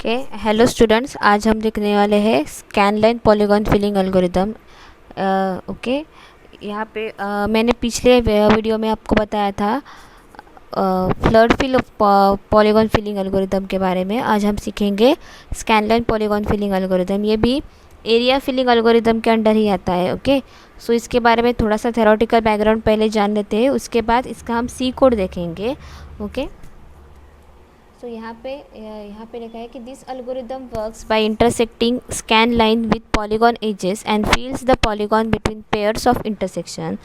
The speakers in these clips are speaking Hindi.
ओके। हेलो स्टूडेंट्स, आज हम देखने वाले हैं scan line polygon filling algorithm. Okay. यहाँ पे मैंने पिछले वीडियो में आपको बताया था flood fill polygon filling algorithm के बारे में। आज हम सीखेंगे scan line polygon filling algorithm. ये भी एरिया फिलिंग एल्गोरिदम के अंडर ही आता है। ओके। सो इसके बारे में थोड़ा सा थ्योरेटिकल बैकग्राउंड पहले जान लेते हैं, उसके बाद इसका हम सी कोड देखेंगे। ओके। तो यहाँ पे लिखा है कि this algorithm works by intersecting scan line with polygon edges and fills the polygon between pairs of intersection.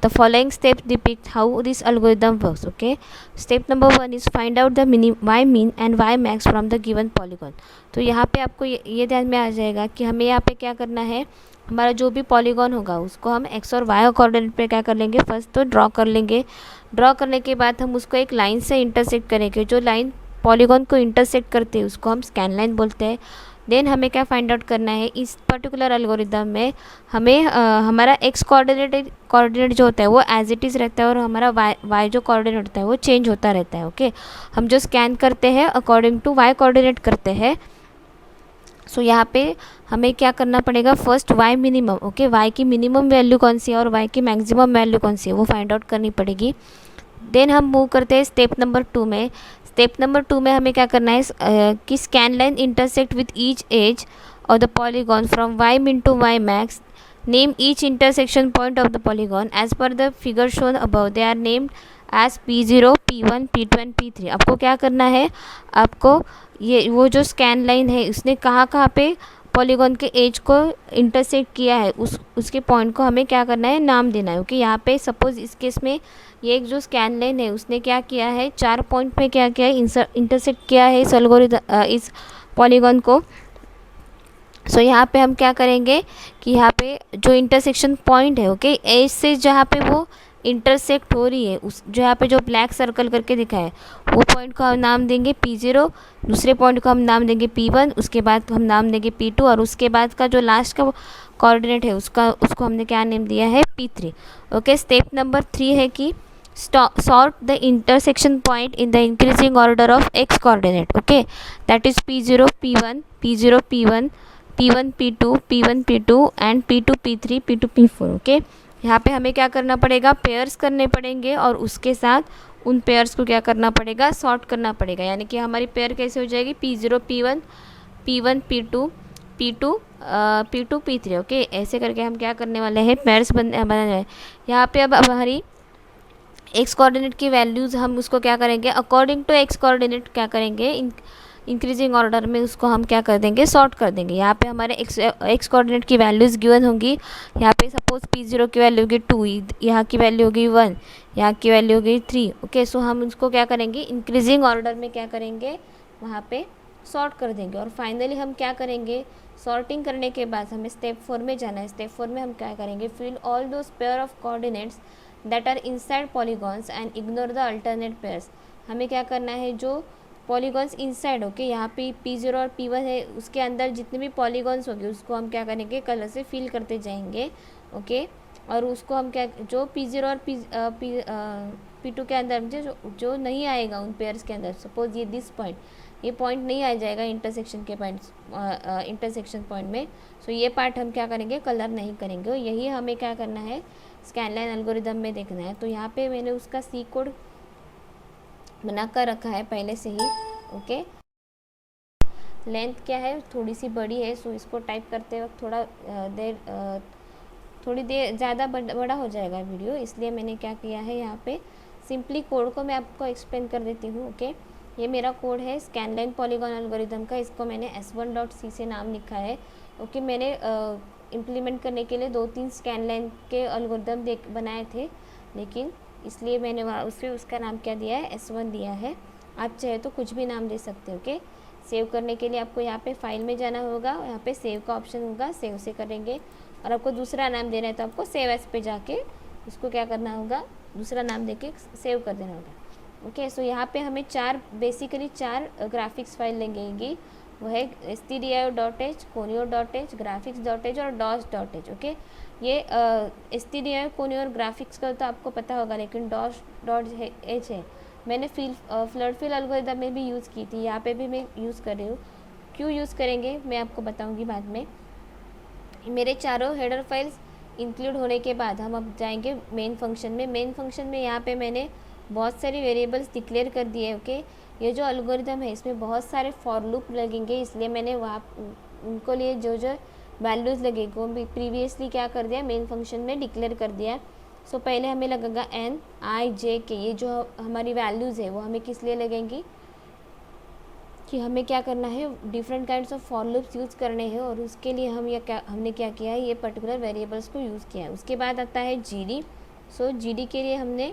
The following steps depict how this algorithm works. Okay. Step number 1 is find out the y mean and y max from the given polygon. तो यहाँ पे आपको ये ध्यान में आ जाएगा कि हमें यहाँ पे क्या करना है। हमारा जो भी पॉलीगॉन होगा उसको हम x और y कोऑर्डिनेट पे क्या कर लेंगे, फर्स्ट तो ड्रॉ कर लेंगे। ड्रॉ करने के बाद हम उसको एक लाइन से इंटरसेक्ट करेंगे। जो लाइन पॉलीगॉन को इंटरसेक्ट करते हैं उसको हम स्कैन लाइन बोलते हैं। देन हमें क्या फाइंड आउट करना है, इस पर्टिकुलर एल्गोरिदम में हमें हमारा एक्स कोऑर्डिनेट जो होता है वो एज इट इज़ रहता है और हमारा वाई जो कोऑर्डिनेट होता है वो चेंज होता रहता है। ओके। हम जो स्कैन करते हैं अकॉर्डिंग टू वाई कोऑर्डिनेट करते हैं। सो यहाँ पे हमें क्या करना पड़ेगा, first Y minimum. Okay, Y की मिनिमम वैल्यू कौन सी है और वाई की मैक्सिमम वैल्यू कौन सी है वो फाइंड आउट करनी पड़ेगी। देन हम मूव करते हैं स्टेप नंबर 2 में। स्टेप नंबर 2 में हमें क्या करना है कि scan line intersect with each edge of the polygon from y min to y max. Name each intersection point of the polygon as per the figure shown above. They are named as P0, P1, P2 and P3. आपको क्या करना है, आपको ये वो जो स्कैन लाइन है उसने कहाँ कहाँ पे पॉलीगॉन के एज को इंटरसेक्ट किया है उसके पॉइंट को हमें क्या करना है, नाम देना है। ओके। यहाँ पे सपोज इस केस में ये एक जो स्कैन लाइन है उसने क्या किया है, 4 पॉइंट पे क्या किया है, इंटरसेक्ट किया है इस एल्गोरिथम इस पॉलीगॉन को। सो यहाँ पे हम क्या करेंगे कि यहाँ पे जो इंटरसेक्शन पॉइंट है, ओके, एज से जहाँ पे वो इंटरसेक्ट हो रही है उस जो यहाँ पे जो ब्लैक सर्कल करके दिखा है वो पॉइंट को हम नाम देंगे P0, दूसरे पॉइंट को हम नाम देंगे P1, उसके बाद हम नाम देंगे P2 और उसके बाद का जो लास्ट का कोऑर्डिनेट है उसको हमने क्या नेम दिया है, P3। ओके। स्टेप नंबर 3 है कि sort the intersection point in the increasing order of x coordinate. Okay, that is P0 P1, P0 P1, P1 P2, P1 P2 and P2 P3, P2 P4। Okay. यहाँ पे हमें क्या करना पड़ेगा, पेयर्स करने पड़ेंगे और उसके साथ उन पेयर्स को क्या करना पड़ेगा, सॉर्ट करना पड़ेगा। यानी कि हमारी पेयर कैसे हो जाएगी, P0 P1, P1 P2, P2 P2 P3। Okay. ऐसे करके हम क्या करने वाले हैं, पेयर्स बनाने हैं। यहाँ पे अब हमारी एक्स कोऑर्डिनेट की वैल्यूज़ हम उसको क्या करेंगे, अकॉर्डिंग टू एक्स कोऑर्डिनेट क्या करेंगे, इंक्रीजिंग ऑर्डर में उसको हम क्या कर देंगे, सॉर्ट कर देंगे। यहाँ पे हमारे एक्स कोऑर्डिनेट की वैल्यूज़ गिवन होंगी। यहाँ पे सपोज P0 की वैल्यू होगी 2, यहाँ की वैल्यू होगी 1, यहाँ की वैल्यू होगी 3। ओके। सो हम उसको क्या करेंगे, इंक्रीजिंग ऑर्डर में क्या करेंगे, वहाँ पे सॉर्ट कर देंगे। और फाइनली हम क्या करेंगे, सॉर्टिंग करने के बाद हमें स्टेप 4 में जाना है। स्टेप 4 में हम क्या करेंगे, fill all those pair of coordinates that are inside polygons and ignore the alternate pairs. हमें क्या करना है, जो पॉलीगॉन्स इनसाइड, ओके, यहाँ पे P0 और P1 है उसके अंदर जितने भी पॉलीगॉन्स होंगे उसको हम क्या करेंगे, कलर से फिल करते जाएंगे। ओके। और उसको हम क्या, जो P0 और P2 के अंदर जो नहीं आएगा उन पेयर्स के अंदर, सपोज ये पॉइंट नहीं आ जाएगा इंटरसेक्शन के इंटरसेक्शन पॉइंट में। सो ये पार्ट हम क्या करेंगे, कलर नहीं करेंगे। यही हमें क्या करना है, स्कैन लाइन एल्गोरिदम में देखना है। तो यहाँ पे मैंने उसका सी कोड बना कर रखा है पहले से ही। ओके। लेंथ क्या है, थोड़ी सी बड़ी है, सो इसको टाइप करते वक्त थोड़ी देर ज़्यादा बड़ा हो जाएगा वीडियो, इसलिए मैंने क्या किया है, यहाँ पे सिंपली कोड को मैं आपको एक्सप्लेन कर देती हूँ। ओके। ये मेरा कोड है स्कैन लाइन पॉलीगॉन एल्गोरिदम का, इसको मैंने S1.c से नाम लिखा है। ओके। मैंने इम्प्लीमेंट करने के लिए 2-3 स्कैन लाइन के एल्गोरिदम बनाए थे, लेकिन इसलिए मैंने उसका नाम क्या दिया है, S1 दिया है। आप चाहे तो कुछ भी नाम दे सकते हो। ओके। सेव करने के लिए आपको यहाँ पे फाइल में जाना होगा, यहाँ पे सेव का ऑप्शन होगा, सेव से करेंगे। और आपको दूसरा नाम देना है तो आपको सेव एस पे जाके उसको क्या करना होगा, दूसरा नाम देके सेव कर देना होगा। ओके। सो यहाँ पे हमें बेसिकली चार ग्राफिक्स फाइल लगेंगी। वो है stdio.h, conio.h, graphics.h और dos.h। ओके। ये stdio, conio और ग्राफिक्स का तो आपको पता होगा, लेकिन dos.h है मैंने फ्लड फिल एल्गोरिदम में भी यूज़ की थी, यहाँ पे भी मैं यूज़ कर रही हूँ। क्यों यूज़ करेंगे मैं आपको बताऊंगी बाद में। मेरे चारों हेडर फाइल्स इंक्लूड होने के बाद हम अब जाएंगे मेन फंक्शन में। मेन फंक्शन में यहाँ पे मैंने बहुत सारी वेरिएबल्स डिक्लेयर कर दिए। ओके, ये जो एल्गोरिथम है इसमें बहुत सारे फॉर लूप लगेंगे, इसलिए मैंने वहाँ उनको लिए जो जो वैल्यूज़ लगेंगे वो प्रीवियसली क्या कर दिया, मेन फंक्शन में डिक्लेयर कर दिया। सो पहले हमें लगेगा एन आई जे के, ये जो हमारी वैल्यूज़ है वो हमें किस लिए लगेंगी कि हमें क्या करना है, different kinds of for loops use करने हैं, और उसके लिए हमने क्या किया है, ये पर्टिकुलर वेरिएबल्स को यूज़ किया है। उसके बाद आता है जी डी। सो जी डी के लिए हमने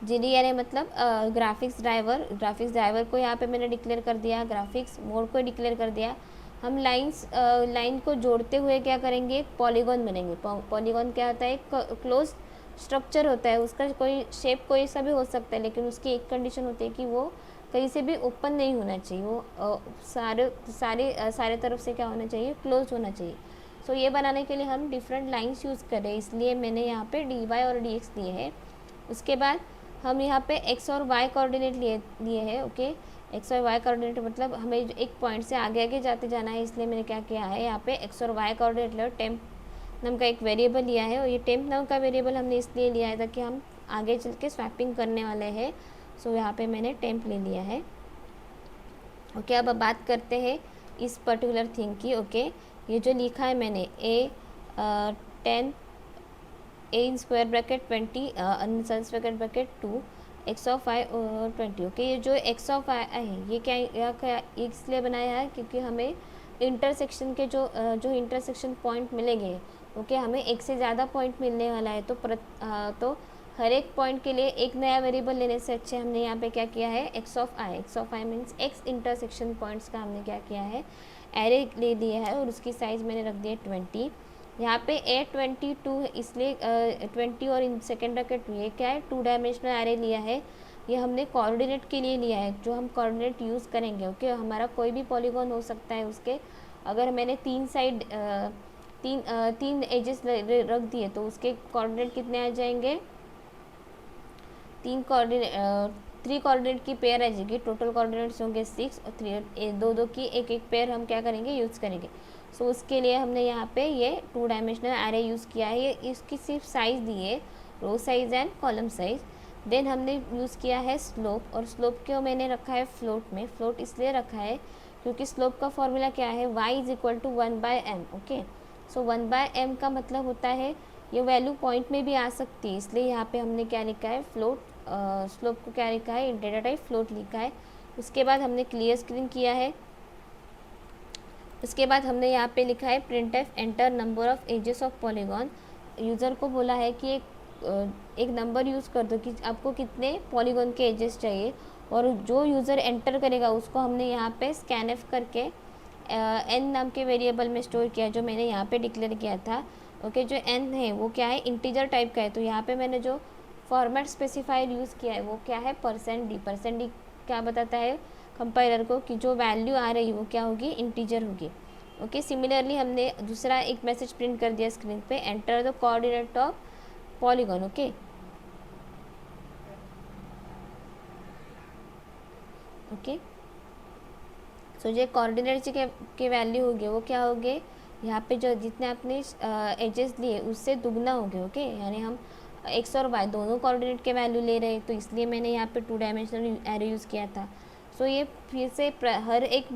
जी डी यानी मतलब ग्राफिक्स ड्राइवर को यहाँ पे मैंने डिक्लेयर कर दिया, ग्राफिक्स मोड को डिक्लेयर कर दिया। हम लाइन को जोड़ते हुए क्या करेंगे, एक पॉलीगॉन बनेंगे। पॉलीगॉन क्या होता है, एक क्लोज स्ट्रक्चर होता है, उसका कोई शेप कोई सा भी हो सकता है, लेकिन उसकी एक कंडीशन होती है कि वो कहीं से भी ओपन नहीं होना चाहिए, वो सारे तरफ से क्या होना चाहिए, क्लोज होना चाहिए। सो ये बनाने के लिए हम डिफरेंट लाइंस यूज़ कर रहे हैं, इसलिए मैंने यहाँ पे डी वाई और डी एक्स लिए हैं। उसके बाद हम यहाँ पे एक्स और वाई कोऑर्डिनेट लिए हैं। ओके, एक्स और वाई कोऑर्डिनेट मतलब हमें एक पॉइंट से आगे आगे जाते जाना है, इसलिए मैंने क्या किया है, यहाँ पे एक्स और वाई कोऑर्डिनेट लिया, टेम्प नाम का एक वेरिएबल लिया है। और ये टेम्प नाम का वेरिएबल हमने इसलिए लिया है ताकि हम आगे चल के स्वैपिंग करने वाले हैं। सो यहाँ पे मैंने टेम्प ले लिया है। ओके, अब बात करते हैं इस पर्टिकुलर थिंग की। ओके, ये जो लिखा है मैंने A10 A in square bracket 20 square bracket 2 x of I 20। Okay, ये जो एक्स ऑफ आई है ये क्या इसलिए बनाया है क्योंकि हमें इंटरसेक्शन के जो इंटरसेक्शन पॉइंट मिलेंगे, ओके, हमें एक से ज़्यादा पॉइंट मिलने वाला है, तो हर एक पॉइंट के लिए एक नया वेरिएबल लेने से अच्छे हमने यहाँ पे क्या किया है, x of I means x intersection points का हमने क्या किया है, एरे ले लिया है, और उसकी साइज़ मैंने रख दिया 20। यहाँ पे A22 है, इसलिए 20 और इन सेकेंड ब्रैकेट 2, ये क्या है, 2 डायमेंशनल एरे लिया है। ये हमने कोऑर्डिनेट के लिए लिया है, जो हम कोऑर्डिनेट यूज़ करेंगे। ओके, हमारा कोई भी पॉलीगॉन हो सकता है उसके, अगर मैंने तीन एजेस रख दिए तो उसके कोऑर्डिनेट कितने आ जाएंगे, थ्री कोऑर्डिनेट की पेयर आ जाएगी। टोटल कोऑर्डिनेट्स होंगे 6 और 3, दो की एक पेयर हम क्या करेंगे, यूज़ करेंगे। सो उसके लिए हमने यहाँ पे ये 2 डायमेंशनल एरे यूज़ किया है। ये इसकी सिर्फ साइज़ दी है, row size and column size. Then हमने यूज़ किया है स्लोप, और स्लोप को मैंने रखा है फ्लोट में। फ्लोट इसलिए रखा है क्योंकि स्लोप का फॉर्मूला क्या है, y = 1/m। ओके, सो 1/m का मतलब होता है ये वैल्यू पॉइंट में भी आ सकती है, इसलिए यहाँ पे हमने क्या लिखा है, फ्लोट, स्लोप को क्या लिखा है, डेटा टाइप फ्लोट लिखा है। उसके बाद हमने क्लियर स्क्रीन किया है। उसके बाद हमने यहाँ पे लिखा है printf enter number of edges of polygon. User को बोला है कि एक नंबर यूज़ कर दो कि आपको कितने पॉलीगॉन के एजेस चाहिए, और जो यूज़र एंटर करेगा उसको हमने यहाँ पे स्कैनफ करके n नाम के वेरिएबल में स्टोर किया, जो मैंने यहाँ पे डिक्लेयर किया था। ओके, जो n है वो क्या है, इंटीजर टाइप का है, तो यहाँ पे मैंने जो फॉर्मेट स्पेसिफायर यूज़ किया है वो क्या है, %d। %d क्या बताता है कंपाइलर को कि जो वैल्यू आ रही है वो क्या होगी, इंटीजर होगी। ओके, सिमिलरली हमने दूसरा एक मैसेज प्रिंट कर दिया स्क्रीन पे, enter the coordinate of polygon. Okay, so जो कोऑर्डिनेट के वैल्यू होगी वो क्या होगे, यहाँ पे जो जितने आपने एजेस लिए उससे दुगना होंगे। ओके, यानी हम एक्स और वाई दोनों कोऑर्डिनेट के वैल्यू ले रहे हैं, तो इसलिए मैंने यहाँ पे 2 डायमेंशनल एरे यूज़ किया था। सो ये फिर से हर एक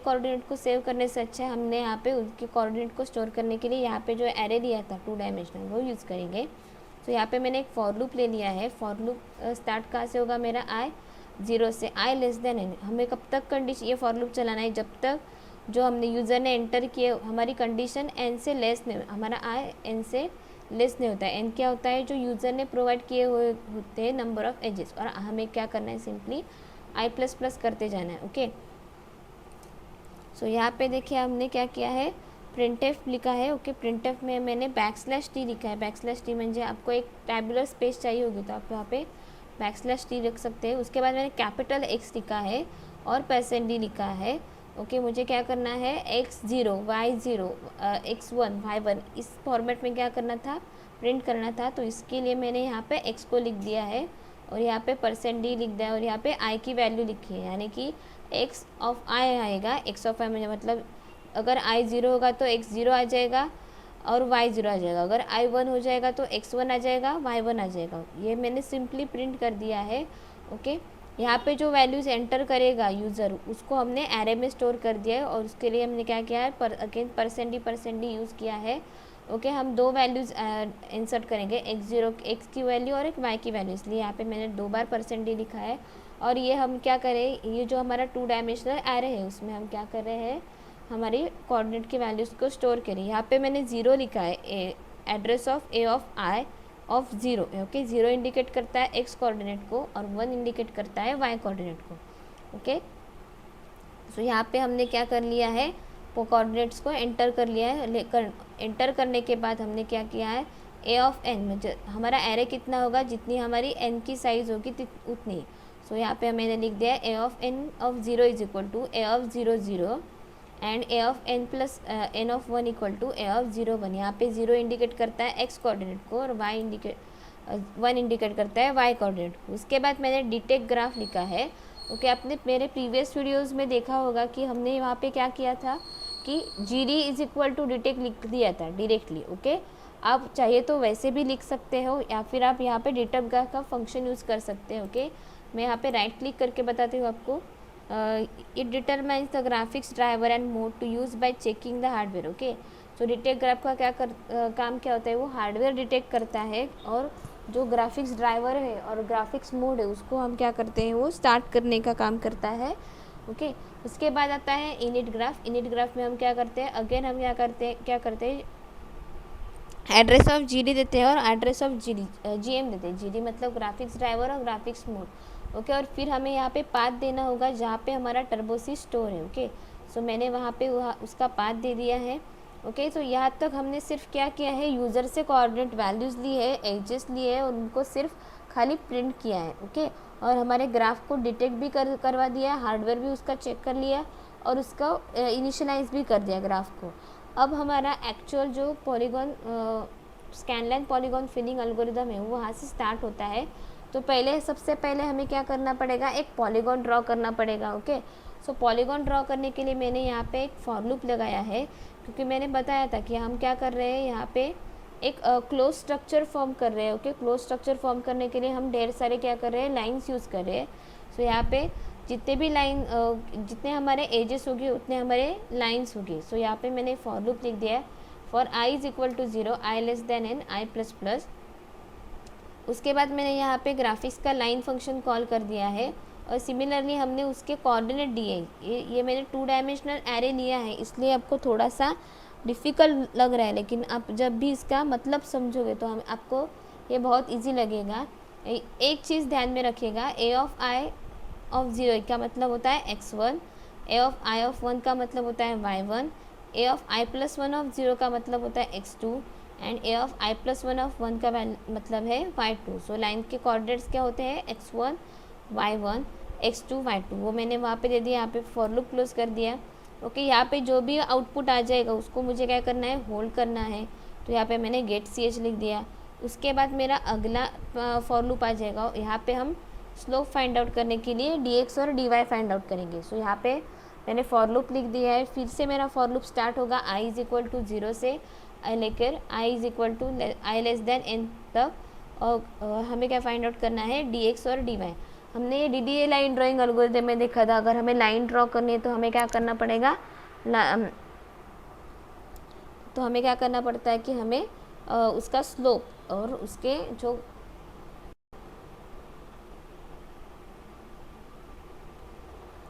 कोऑर्डिनेट को सेव करने से अच्छा है हमने यहाँ पे उनके कोऑर्डिनेट को स्टोर करने के लिए यहाँ पे जो एरे दिया था 2 डायमेंशनल वो यूज़ करेंगे। तो यहाँ पे मैंने एक फॉर लूप ले लिया है। फॉर लूप स्टार्ट कहाँ से होगा मेरा, i 0 से i n। हमें कब तक कंडीशन ये फॉर लूप चलाना है, जब तक जो हमने यूज़र ने एंटर किए हमारी कंडीशन n से लेस नहीं, हमारा i n से लेस नहीं होता है। n क्या होता है, जो यूज़र ने प्रोवाइड किए हुए होते हैं नंबर ऑफ़ एजेस, और हमें क्या करना है, सिंपली i++ करते जाना है। ओके, सो यहाँ पे देखिए हमने क्या किया है, printf लिखा है। ओके, printf में मैंने \t लिखा है। \t म्हणजे आपको एक टैबुलर स्पेस चाहिए होगी तो आप यहाँ पे \t रख सकते हैं। उसके बाद मैंने कैपिटल X लिखा है और %d लिखा है। ओके, मुझे क्या करना है, x0 y0 x1 y1 इस फॉर्मेट में क्या करना था, प्रिंट करना था, तो इसके लिए मैंने यहाँ पे x को लिख दिया है और यहाँ पे %d लिख दिया और यहाँ पे i की वैल्यू लिखी है, यानी कि x ऑफ i आएगा। x ऑफ i में मतलब अगर i 0 होगा तो x 0 आ जाएगा और y 0 आ जाएगा। अगर i 1 हो जाएगा तो x 1 आ जाएगा, y 1 आ जाएगा। ये मैंने सिंपली प्रिंट कर दिया है। ओके, यहाँ पे जो वैल्यूज़ एंटर करेगा यूज़र उसको हमने एरे में स्टोर कर दिया है और उसके लिए हमने क्या किया है, अगेन %d यूज़ किया है। ओके, हम दो वैल्यूज़ इंसर्ट करेंगे, x की वैल्यू और एक y की वैल्यू, इसलिए यहाँ पे मैंने 2 बार %d लिखा है। और ये हम क्या करें, ये जो हमारा 2 डायमेंशनल एरे है उसमें हम क्या कर रहे हैं, हमारी कोऑर्डिनेट की वैल्यूज़ को स्टोर करें। यहाँ पे मैंने 0 लिखा है, address of a of i of 0। Okay, 0 indicate करता है x कोऑर्डिनेट को और 1 इंडिकेट करता है y कोऑर्डिनेट को। ओके, सो यहाँ पे हमने क्या कर लिया है, वो कोऑर्डिनेट्स को एंटर कर लिया है। एंटर करने के बाद हमने क्या किया है, a ऑफ n में हमारा एरे कितना होगा, जितनी हमारी n की साइज़ होगी उतनी। सो यहाँ पे मैंने लिख दिया a of n of 0 is equal to a of 0 0 and a of n plus n of 1 equal to a of 0 1। यहाँ पे 0 इंडिकेट करता है x कोऑर्डिनेट को और 1 इंडिकेट करता है y कोऑर्डिनेट को। उसके बाद मैंने डिटेक्ट ग्राफ लिखा है। ओके, आपने मेरे प्रीवियस वीडियोज़ में देखा होगा कि हमने वहाँ पे क्या किया था कि G D is equal to detect लिख दिया था डायरेक्टली। ओके, आप चाहिए तो वैसे भी लिख सकते हो या फिर आप यहाँ पे डिटेक्ट ग्राफ का फंक्शन यूज़ कर सकते हो। ओके, मैं यहाँ पे राइट क्लिक करके बताती हूँ आपको। It determines the graphics driver and mode to use by checking the hardware. Okay, तो डिटेक्ट ग्राफ का काम क्या होता है, वो हार्डवेयर डिटेक्ट करता है और जो ग्राफिक्स ड्राइवर है और ग्राफिक्स मोड है उसको हम क्या करते हैं, वो स्टार्ट करने का काम करता है। ओके, उसके बाद आता है इनिट ग्राफ। इनिट ग्राफ में हम क्या करते हैं, अगेन हम क्या करते हैं एड्रेस ऑफ जीडी देते हैं और एड्रेस ऑफ जीएम देते हैं। जीडी मतलब ग्राफिक्स ड्राइवर और ग्राफिक्स मोड। ओके, और फिर हमें यहाँ पे पाथ देना होगा जहाँ पे हमारा टर्बोसी स्टोर है। ओके, सो मैंने वहाँ पे उसका पाथ दे दिया है। ओके, तो यहाँ तक हमने सिर्फ क्या किया है, यूज़र से कोऑर्डिनेट वैल्यूज़ ली है, एजेस लिए है और उनको सिर्फ खाली प्रिंट किया है। ओके, और हमारे ग्राफ को डिटेक्ट भी करवा दिया है, हार्डवेयर भी उसका चेक कर लिया और उसका इनिशियलाइज भी कर दिया ग्राफ को। अब हमारा एक्चुअल जो पॉलीगॉन स्कैनलाइन पॉलीगॉन फिलिंग एल्गोरिदम है वो वहाँ से स्टार्ट होता है। तो सबसे पहले हमें क्या करना पड़ेगा, एक पॉलीगॉन ड्रॉ करना पड़ेगा। ओके, सो पॉलीगॉन ड्रॉ करने के लिए मैंने यहाँ पे एक फॉर लूप लगाया है, क्योंकि मैंने बताया था कि हम क्या कर रहे हैं, यहाँ पे एक क्लोज स्ट्रक्चर फॉर्म कर रहे हैं। ओके, क्लोज स्ट्रक्चर फॉर्म करने के लिए हम ढेर सारे क्या कर रहे हैं, लाइन्स यूज़ कर रहे हैं। सो यहाँ पे जितने हमारे एजेस होगी उतने हमारे लाइन्स होगी। सो यहाँ पे मैंने फॉर लूप लिख दिया है, for i is equal to 0, i less than n, i plus plus. उसके बाद मैंने यहाँ पे ग्राफिक्स का लाइन फंक्शन कॉल कर दिया है और सिमिलरली हमने उसके कोऑर्डिनेट दिए। ये मैंने 2 डायमेंशनल एरे लिया है, इसलिए आपको थोड़ा सा डिफ़िकल्ट लग रहा है, लेकिन आप जब भी इसका मतलब समझोगे तो आपको ये बहुत इजी लगेगा। एक चीज़ ध्यान में रखिएगा, a ऑफ i ऑफ 0 का मतलब होता है x1, a of i of 1 का मतलब होता है y1, a of i plus 1 of 0 का मतलब होता है x2 and a of i plus 1 of 1 का मतलब है y2। सो लाइन के कोऑर्डिनेट्स क्या होते हैं, x1 y1 x2 y2, वो मैंने वहाँ पे दे दिया। यहाँ पे फॉर लूप क्लोज कर दिया। ओके, यहाँ पे जो भी आउटपुट आ जाएगा उसको मुझे क्या करना है, होल्ड करना है। तो यहाँ पे मैंने गेट ch लिख दिया। उसके बाद मेरा अगला फॉर लूप आ जाएगा, यहाँ पे हम स्लोप फाइंड आउट करने के लिए dx और dy फाइंड आउट करेंगे। सो यहाँ पे मैंने फॉर लूप लिख दिया है। फिर से मेरा फॉर लूप स्टार्ट होगा i इज इक्वल टू 0 से लेकर i is equal to i less than n तक, और हमें क्या फाइंड आउट करना है, dx और dy। हमने ये DDA लाइन ड्राइंग एल्गोरिथम में देखा था, अगर हमें लाइन ड्रॉ करनी है तो हमें क्या करना पड़ेगा, तो हमें क्या करना पड़ता है कि हमें उसका स्लोप और उसके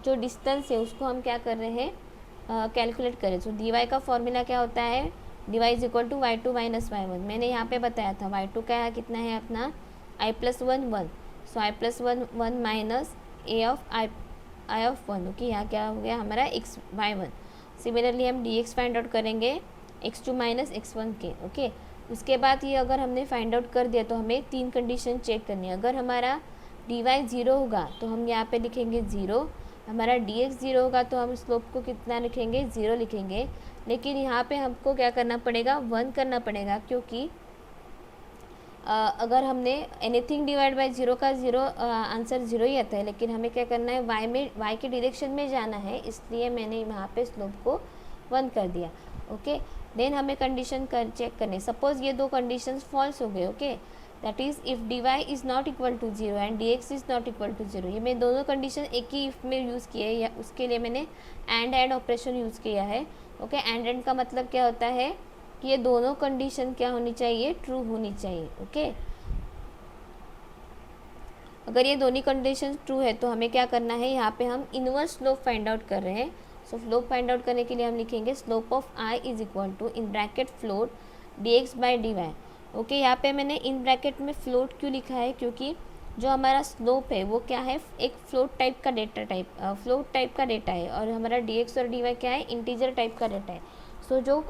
जो डिस्टेंस है उसको हम क्या कर रहे हैं, कैलकुलेट करें। तो dy का फॉर्मूला क्या होता है, dy is equal to y2 minus y1। मैंने यहाँ पे बताया था y2 का कितना है अपना i plus 1 1, so i plus 1 1 minus a of i of 1। Okay, यहाँ क्या हो गया हमारा x y1। सिमिलरली हम dx फाइंड आउट करेंगे x2 माइनस x1 के। ओके, उसके बाद ये अगर हमने फाइंड आउट कर दिया तो हमें 3 कंडीशन चेक करनी है। अगर हमारा dy 0 होगा तो हम यहाँ पे लिखेंगे 0, हमारा dx 0 होगा तो हम स्लोप को कितना लिखेंगे, 0 लिखेंगे। लेकिन यहाँ पे हमको क्या करना पड़ेगा, 1 करना पड़ेगा, क्योंकि अगर हमने एनीथिंग डिवाइड बाय ज़ीरो का ज़ीरो आंसर ज़ीरो ही आता है, लेकिन हमें क्या करना है, वाई के डायरेक्शन में जाना है, इसलिए मैंने वहाँ पे स्लोप को 1 कर दिया। ओके, देन हमें कंडीशन चेक करने, सपोज ये दो कंडीशंस फॉल्स हो गए। Okay, that is if D Y is not equal to zero and D X is not equal to zero. ये मैं दोनों कंडीशन एक ही इफ में यूज़ किए हैं, या उसके लिए मैंने एंड ऑपरेशन यूज़ किया है। ओके, एंड का मतलब क्या होता है कि ये दोनों कंडीशन क्या होनी चाहिए, ट्रू होनी चाहिए। ओके, अगर ये दोनों कंडीशन ट्रू है तो हमें क्या करना है, यहाँ पे हम इनवर्स स्लोप फाइंड आउट कर रहे हैं। सो स्लोप फाइंड आउट करने के लिए हम लिखेंगे slope of I is equal to in bracket float D X by D Y. Okay, यहाँ पे मैंने इन ब्रैकेट में फ्लोट क्यों लिखा है, क्योंकि जो हमारा स्लोप है वो क्या है, एक फ्लोट टाइप का डेटा फ्लोट टाइप का डेटा है, और हमारा डी एक्स और डी वाई क्या है, इंटीजर टाइप का डेटा है। सो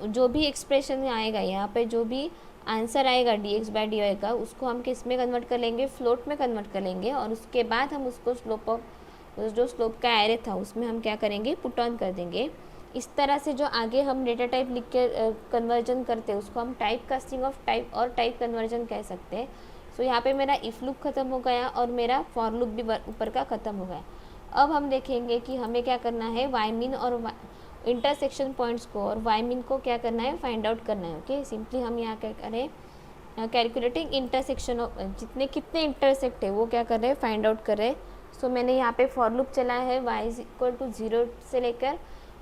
जो भी एक्सप्रेशन आएगा यहाँ पे, जो भी आंसर आएगा D X by D Y का, उसको हम किस में कन्वर्ट कर लेंगे, फ्लोट में कन्वर्ट कर लेंगे, और उसके बाद हम उसको जो स्लोप का एरे था उसमें हम क्या करेंगे, पुट ऑन कर देंगे। इस तरह से जो आगे हम डेटा टाइप लिख के कन्वर्जन करते हैं उसको हम टाइप कास्टिंग ऑफ टाइप और टाइप कन्वर्जन कह सकते हैं। सो यहाँ पे मेरा इफ़ लूप ख़त्म हो गया और मेरा फॉर लूप भी ऊपर का ख़त्म हो गया। अब हम देखेंगे कि हमें क्या करना है, वाई मीन और इंटरसेक्शन पॉइंट्स को और वाई मीन को क्या करना है, फाइंड आउट करना है। ओके, सिंपली हम यहाँ क्या करें, कैलकुलेटिंग इंटरसेक्शन ऑफ जितने कितने इंटरसेक्ट है वो क्या कर रहे हैं, फाइंड आउट कर रहे हैं। सो मैंने यहाँ पे फॉर लूप चलाया है y इज इक्वल टू 0 से लेकर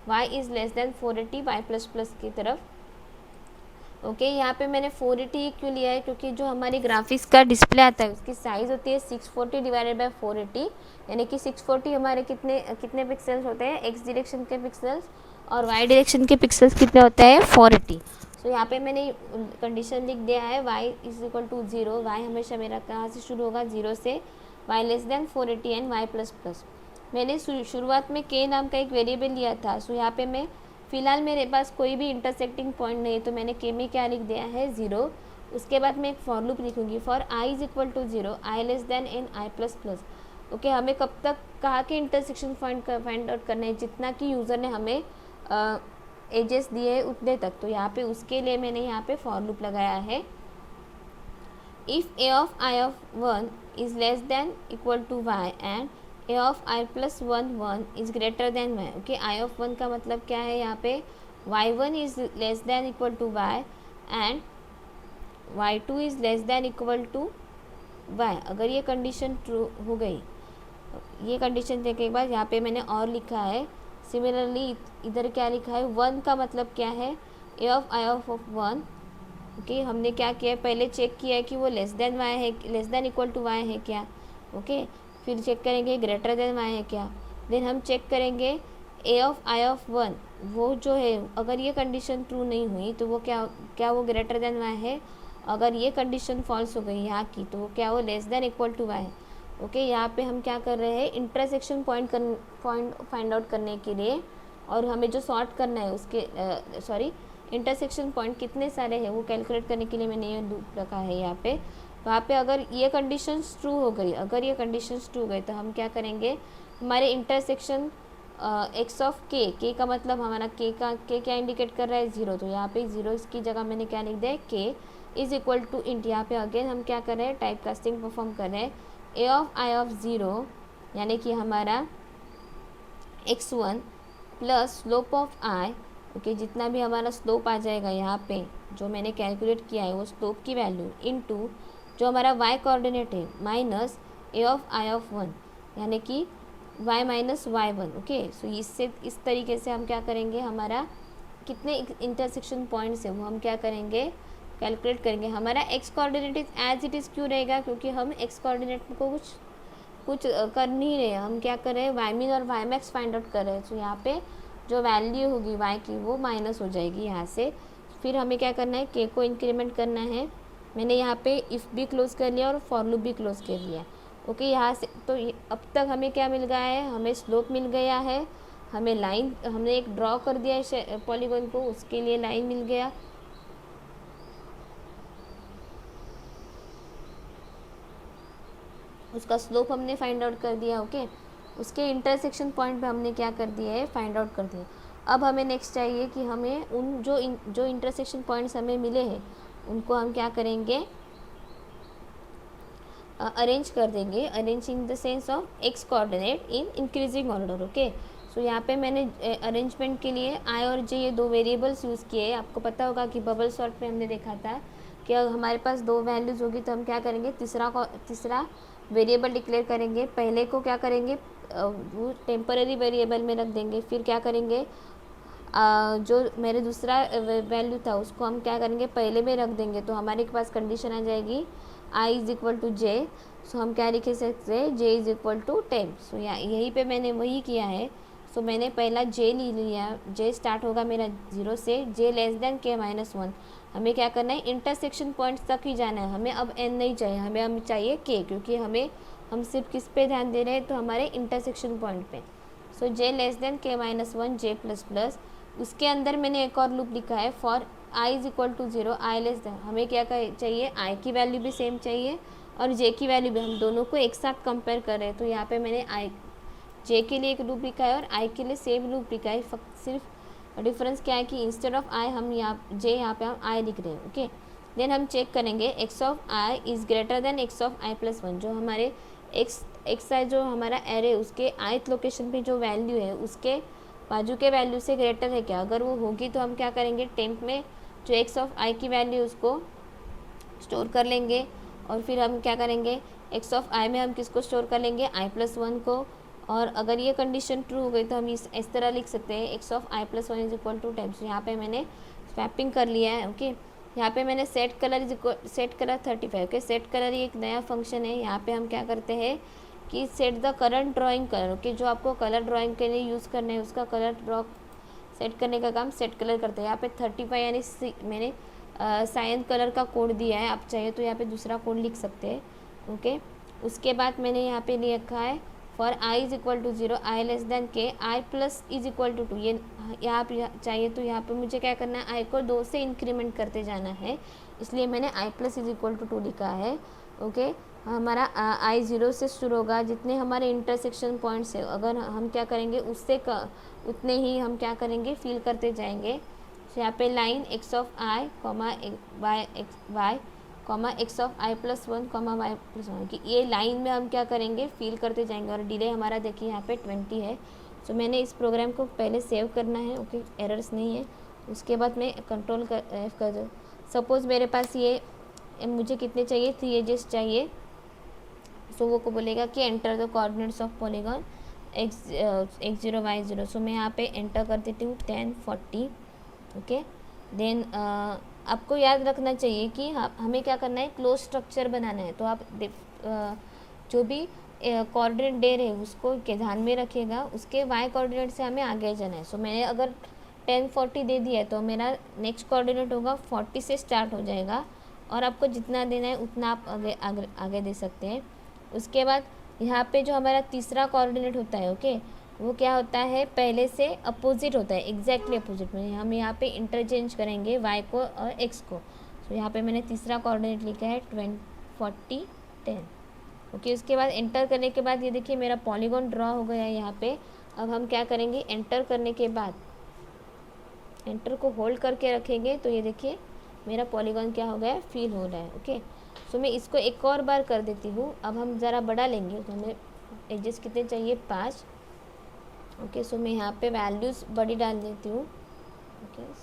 y is less then 480 y plus plus की तरफ। ओके, यहाँ पे मैंने 480 क्यों लिया है, क्योंकि जो हमारी ग्राफिक्स का डिस्प्ले आता है उसकी साइज़ होती है 640 डिवाइडेड बाय 480, यानी कि 640 हमारे कितने कितने पिक्सल्स होते हैं, एक्स डायरेक्शन के पिक्सल्स, और वाई डायरेक्शन के पिक्सल्स कितने होते हैं, 480। सो यहाँ पे मैंने कंडीशन लिख दिया है y is equal to 0, y हमेशा मेरा कहाँ से शुरू होगा, 0 से, y less than 480 and y plus plus. मैंने शुरुआत में k नाम का एक वेरिएबल लिया था। सो यहाँ पे मैं फ़िलहाल मेरे पास कोई भी इंटरसेक्टिंग पॉइंट नहीं है, तो मैंने k में क्या लिख दिया है, 0। उसके बाद मैं एक फॉर लूप लिखूँगी, for i is equal to 0, i less than N i plus plus. Okay, हमें कब तक कहा कि इंटरसेक्शन पॉइंट फाइंड आउट करना है, जितना कि यूज़र ने हमें एजेस दिए उतने तक। तो यहाँ पे उसके लिए मैंने यहाँ पे फॉर लूप लगाया है। If A of I of 1 is less than equal to Y and A of I plus 1 is greater than Y. Okay, I of 1 का मतलब क्या है, यहाँ पे y1 is less than equal to Y and y2 is less than equal to Y. अगर ये कंडीशन ट्रू हो गई, ये कंडीशन देने के बाद यहाँ पे मैंने और लिखा है, सिमिलरली इधर क्या लिखा है, 1 का मतलब क्या है, ए ऑफ आई ऑफ 1। ओके, हमने क्या किया है, पहले चेक किया है कि वो लेस देन वाई है, less than equal to Y है क्या। ओके, फिर चेक करेंगे ग्रेटर देन वाई है क्या। देन हम चेक करेंगे ए ऑफ आई ऑफ 1, वो जो है अगर ये कंडीशन ट्रू नहीं हुई तो वो क्या वो ग्रेटर देन वाई है। अगर ये कंडीशन फॉल्स हो गई यहाँ की तो वो क्या, वो less than equal to Y है। ओके, यहाँ पे हम क्या कर रहे हैं, इंटरसेक्शन पॉइंट फाइंड आउट करने के लिए, और हमें जो सॉर्ट करना है उसके इंटरसेक्शन पॉइंट कितने सारे हैं वो कैलकुलेट करने के लिए मैंने ये लूप रखा है यहाँ पे। वहाँ पे अगर ये कंडीशंस ट्रू हो गई, अगर ये कंडीशंस ट्रू हो गई तो हम क्या करेंगे, हमारे इंटरसेक्शन एक्स ऑफ के का मतलब हमारा के क्या इंडिकेट कर रहा है, 0। तो यहाँ पे 0 इसकी जगह मैंने क्या लिख दिया है, के इज़ इक्वल टू इंट। यहाँ पे अगेन हम क्या कर रहे हैं, टाइप कास्टिंग परफॉर्म कर रहे हैं। ए ऑफ आई ऑफ 0 यानी कि हमारा x1 plus slope of I. Okay, जितना भी हमारा स्लोप आ जाएगा यहाँ पे जो मैंने कैलकुलेट किया है वो स्लोप की वैल्यू इनटू जो हमारा y कोऑर्डिनेट है minus A of I of 1 यानी कि y माइनस y1। ओके, सो इससे इस तरीके से हम क्या करेंगे, हमारा कितने इंटरसेक्शन पॉइंट्स है वो हम क्या करेंगे, कैलकुलेट करेंगे। हमारा x coordinate is as it is क्यों रहेगा, क्योंकि हम x कोऑर्डिनेट को कुछ कर नहीं रहे, हम क्या कर रहे हैं, वाई मिन और वाई मैक्स फाइंड आउट कर रहे हैं। तो यहाँ पे जो वैल्यू होगी y की वो माइनस हो जाएगी यहाँ से। फिर हमें क्या करना है, k को इंक्रीमेंट करना है। मैंने यहाँ पे इफ़ भी क्लोज कर लिया और फॉर लूप भी क्लोज कर लिया। ओके, यहाँ से तो अब तक हमें क्या मिल गया है, हमें स्लोप मिल गया है, हमें लाइन, हमने एक ड्रॉ कर दिया है पॉलीगॉन को, उसके लिए लाइन मिल गया। उसका स्लोप हमने फाइंड आउट कर दिया। ओके, उसके इंटरसेक्शन पॉइंट पे हमने क्या कर दिया है, फाइंड आउट कर दिया। अब हमें नेक्स्ट चाहिए कि हमें उन जो इंटरसेक्शन पॉइंट्स हमें मिले हैं उनको हम क्या करेंगे, अरेंज कर देंगे, arrange in the sense of x coordinate in increasing order. Okay, so यहाँ पे मैंने अरेंजमेंट के लिए आई और जे ये दो वेरिएबल्स यूज़ किए। आपको पता होगा कि बबल सॉर्ट में हमने देखा था कि अगर हमारे पास दो वैल्यूज़ होगी तो हम क्या करेंगे, तीसरा वेरिएबल डिक्लेयर करेंगे। पहले को क्या करेंगे, वो टेम्पररी वेरिएबल में रख देंगे। फिर क्या करेंगे, जो मेरे दूसरा वैल्यू था उसको हम क्या करेंगे, पहले में रख देंगे। तो हमारे पास कंडीशन आ जाएगी i इज़ इक्वल टू जे। सो हम क्या लिख सकते हैं, j इज़ इक्वल टू 10। सो यहीं पे मैंने वही किया है। सो मैंने पहला j ले लिया, j स्टार्ट होगा मेरा 0 से, j less than k minus 1। हमें क्या करना है, इंटरसेक्शन पॉइंट्स तक ही जाना है। हमें अब n नहीं चाहिए, हमें चाहिए k, क्योंकि हम सिर्फ किस पे ध्यान दे रहे हैं, तो हमारे इंटरसेक्शन पॉइंट पे। So j less than k minus 1 j plus plus. उसके अंदर मैंने एक और लूप लिखा है, for i is equal to 0 i less than. हमें क्या चाहिए, i की वैल्यू भी सेम चाहिए और j की वैल्यू भी। हम दोनों को एक साथ कंपेयर कर रहे हैं, तो यहाँ पे मैंने j के लिए एक लूप लिखा है और i के लिए सेम लूप लिखा है। सिर्फ डिफरेंस क्या है कि इंस्टेड ऑफ i हम यहाँ पे हम i लिख रहे हैं। ओके, देन हम चेक करेंगे x of i is greater then x of i plus 1। जो हमारे x है, जो हमारा एरे, उसके ith लोकेशन पे जो वैल्यू है उसके बाजू के वैल्यू से ग्रेटर है क्या। अगर वो होगी तो हम क्या करेंगे, टेम्प में जो x ऑफ i की वैल्यू उसको स्टोर कर लेंगे। और फिर हम क्या करेंगे, x ऑफ i में हम किसको स्टोर कर लेंगे, i प्लस 1 को। और अगर ये कंडीशन ट्रू हो गई तो हम इस तरह लिख सकते हैं, x of i plus 1 is equal to 10। यहाँ पे मैंने स्वैपिंग कर लिया है। ओके, यहाँ पे मैंने set colour 35। Okay, set colour ये एक नया फंक्शन है। यहाँ पे हम क्या करते हैं कि set the current drawing colour. Okay, जो आपको कलर ड्राइंग के लिए यूज़ करना है उसका कलर सेट करने का काम सेट कलर करते हैं। यहाँ पे 35 यानी मैंने साइन कलर का कोड दिया है। आप चाहे तो यहाँ पे दूसरा कोड लिख सकते हैं। ओके, उसके बाद मैंने यहाँ पे लिखा है for i is equal to 0 i less than k i plus is equal to 2। ये यहाँ पे चाहिए तो यहाँ पे मुझे क्या करना है, i को 2 से इंक्रीमेंट करते जाना है, इसलिए मैंने i plus is equal to 2 लिखा है। ओके, हमारा i 0 से शुरू होगा। जितने हमारे इंटरसेक्शन पॉइंट्स है, अगर हम क्या करेंगे उससे उतने ही हम क्या करेंगे, फिल करते जाएंगे। तो यहाँ पे line x of i comma y comma X of i plus 1 comma Y plus 1 की ये लाइन में हम क्या करेंगे, फिल करते जाएंगे। और डिले हमारा देखिए यहाँ पे 20 है। तो मैंने इस प्रोग्राम को पहले सेव करना है। ओके, एरर्स नहीं है। उसके बाद मैं कंट्रोल F कर दूँ। सपोज़ मेरे पास ये मुझे कितने चाहिए, 3 एजेस चाहिए। सो वो को बोलेगा कि enter the coordinates of polygon x0 y0। सो मैं यहाँ पे एंटर कर देती हूँ 10 40। ओके, देन आपको याद रखना चाहिए कि हमें क्या करना है, क्लोज स्ट्रक्चर बनाना है। तो आप जो भी कोऑर्डिनेट दे रहे हैं उसको के ध्यान में रखिएगा, उसके वाई कोऑर्डिनेट से हमें आगे जाना है। सो मैंने अगर 10 40 दे दिया है तो मेरा नेक्स्ट कोऑर्डिनेट होगा 40 से स्टार्ट हो जाएगा। और आपको जितना देना है उतना आप आगे दे सकते हैं। उसके बाद यहाँ पे जो हमारा तीसरा कोऑर्डिनेट होता है, ओके, वो क्या होता है, पहले से अपोजिट होता है, एग्जैक्टली अपोजिट में। हम यहाँ पे इंटरचेंज करेंगे y को और x को। तो यहाँ पे मैंने तीसरा कोऑर्डिनेट लिखा है 20 40 10। ओके, उसके बाद एंटर करने के बाद ये देखिए मेरा पॉलीगॉन ड्रॉ हो गया है यहाँ पे। अब हम क्या करेंगे, एंटर करने के बाद एंटर को होल्ड करके रखेंगे तो ये देखिए मेरा पॉलीगॉन क्या हो गया है, फिल हो रहा है। ओके, सो मैं इसको एक और बार कर देती हूँ। अब हम ज़रा बड़ा लेंगे तो हमें एजेस कितने चाहिए, 5। ओके, सो मैं यहाँ पे वैल्यूज़ बड़ी डाल देती हूँ। ओके,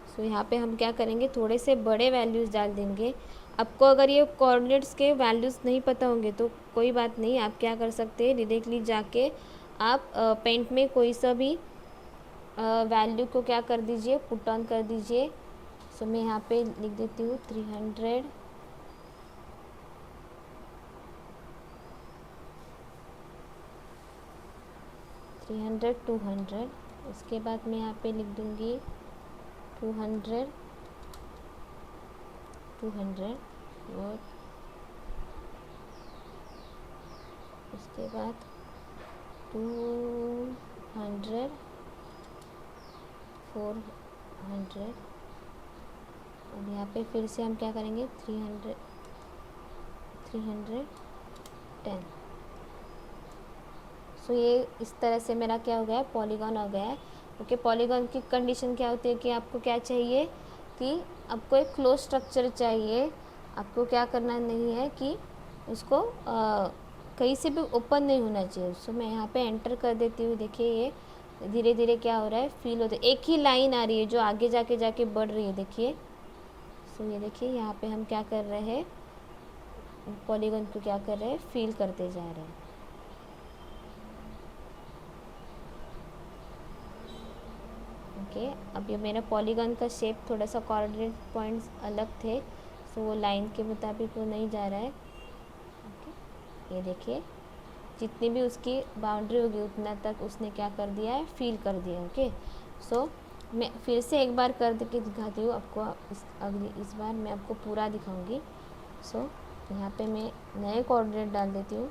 सो यहाँ पे हम क्या करेंगे, थोड़े से बड़े वैल्यूज़ डाल देंगे। आपको अगर ये कोऑर्डिनेट्स के वैल्यूज़ नहीं पता होंगे तो कोई बात नहीं, आप क्या कर सकते हैं, डायरेक्टली जाके आप पेंट में कोई सा भी वैल्यू को क्या कर दीजिए, पुट ऑन कर दीजिए। सो मैं यहाँ पे लिख देती हूँ 300 200। उसके बाद मैं यहाँ पे लिख दूँगी 200 और उसके बाद 200 400। और यहाँ पे फिर से हम क्या करेंगे, 310। सो ये इस तरह से मेरा क्या हो गया है, पॉलीगॉन हो गया है। ओके, पॉलीगॉन की कंडीशन क्या होती है कि आपको क्या चाहिए कि आपको एक क्लोज स्ट्रक्चर चाहिए। आपको क्या करना नहीं है कि उसको कहीं से भी ओपन नहीं होना चाहिए। सो मैं यहाँ पे एंटर कर देती हूँ। देखिए ये धीरे धीरे क्या हो रहा है, फील होता है, एक ही लाइन आ रही है जो आगे जाके बढ़ रही है। देखिए, सो ये देखिए यहाँ पे हम क्या कर रहे हैं, पॉलीगॉन को क्या कर रहे हैं, फील करते जा रहे हैं। ओके, अब ये मेरा पॉलीगॉन का शेप थोड़ा सा कोऑर्डिनेट पॉइंट्स अलग थे, सो वो लाइन के मुताबिक वो नहीं जा रहा है। ओके, ये देखिए जितनी भी उसकी बाउंड्री होगी उतना तक उसने क्या कर दिया है, फील कर दिया। ओके, सो मैं फिर से एक बार कर के दिखाती हूँ आपको। इस बार मैं आपको पूरा दिखाऊंगी। सो यहाँ पे मैं नए कोऑर्डिनेट डाल देती हूँ।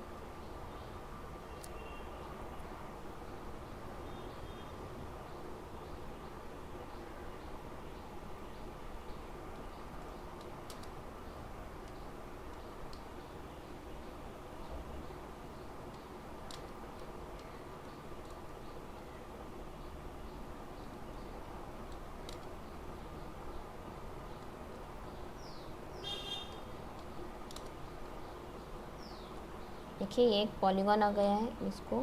देखिए ये एक पॉलीगॉन आ गया है, इसको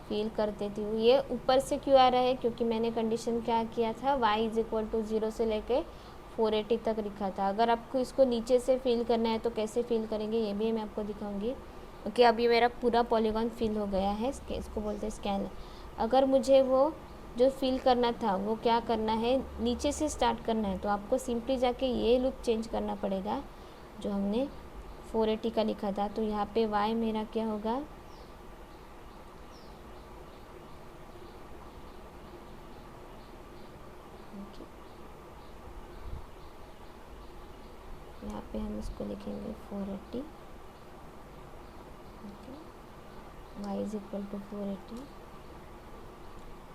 फील कर देती हूँ। ये ऊपर से क्यों आ रहा है, क्योंकि मैंने कंडीशन क्या किया था, y=0 से लेके 480 तक लिखा था। अगर आपको इसको नीचे से फील करना है तो कैसे फील करेंगे ये भी मैं आपको दिखाऊंगी। ओके, अब ये मेरा पूरा पॉलीगॉन फिल हो गया है। इसको बोलते हैं स्कैन। अगर मुझे वो जो फिल करना था वो क्या करना है, नीचे से स्टार्ट करना है, तो आपको सिंपली जाके ये लुक चेंज करना पड़ेगा जो हमने 480 का लिखा था। तो यहाँ पे y मेरा क्या होगा, यहाँ पे हम इसको लिखेंगे 480। y=480,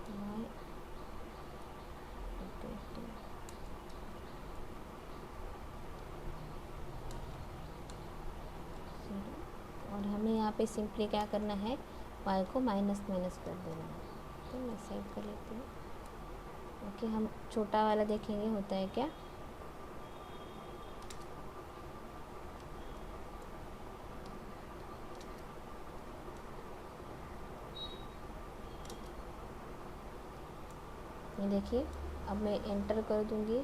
y 480। और हमें यहाँ पे सिंपली क्या करना है, y को माइनस माइनस कर देना है। तो मैं सेव कर लेती हूँ। ओके, हम छोटा वाला देखेंगे होता है क्या। ये देखिए, अब मैं एंटर कर दूँगी।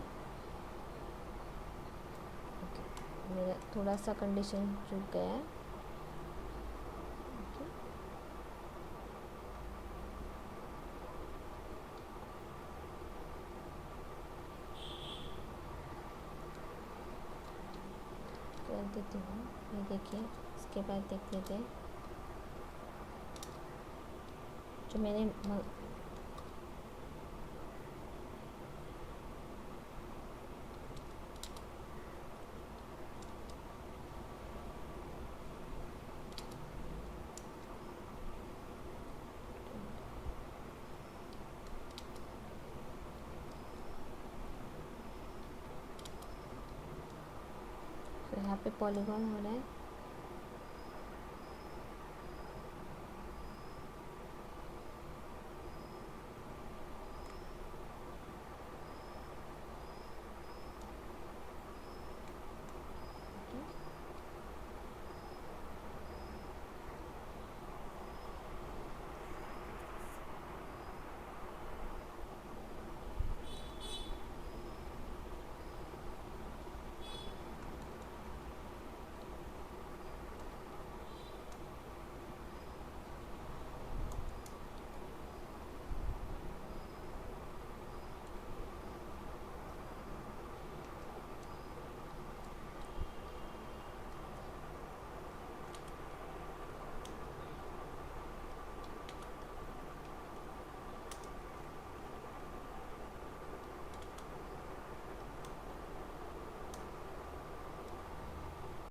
ओके, मेरा थोड़ा सा कंडीशन चूक गया है। कर देती हूँ। ये देखिए, इसके बाद देख लेते हैं जो मैंने तो यहाँ पे पॉलीगॉन हो रहा है।